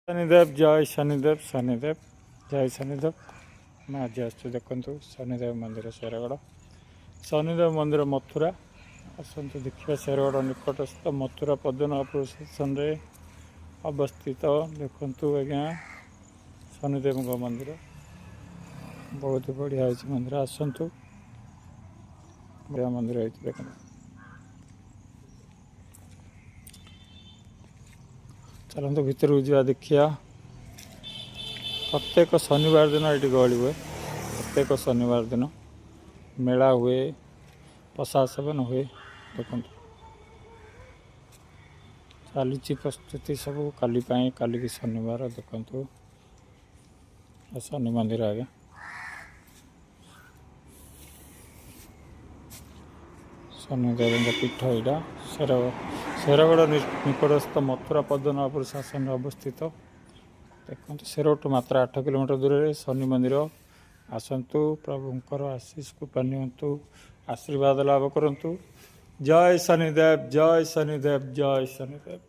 शनिदेव जय शनिदेव शनिदेव जय शनिदेव मैं आज आसु देखु शनिदेव मंदिर शेरगढ़ शनिदेव मंदिर मथुरा आसतु देखिए शेरगढ़ निकटस्थ मथुरा पद्मनाभपुर स्टेशन रे अवस्थित देखु आज्ञा शनिदेव मंदिर बहुत बढ़िया है मंदिर आसतु बढ़िया मंदिर है देखो चलते भितर जा देखिया प्रत्येक शनिवार दिन ये गहली हुए प्रत्येक शनिवार दिन मेला हुए प्रसाद सेवन हुए देखो चली प्रस्तुति सब काली काली की शनिवार देखु शनि मंदिर आगे शनिदेव पीठ यहाँ शेरगढ़ निकटस्थ मथुरा पद्मनाभपुर शासन अवस्थित देखो शेरगढ़ मात्र 8 किलोमीटर दूर में शनि मंदिर आसतु प्रभुंकर आशीष कृपा नियंतु आशीर्वाद लाभ करंतु जय शनिदेव जय शनिदेव जय शनिदेव।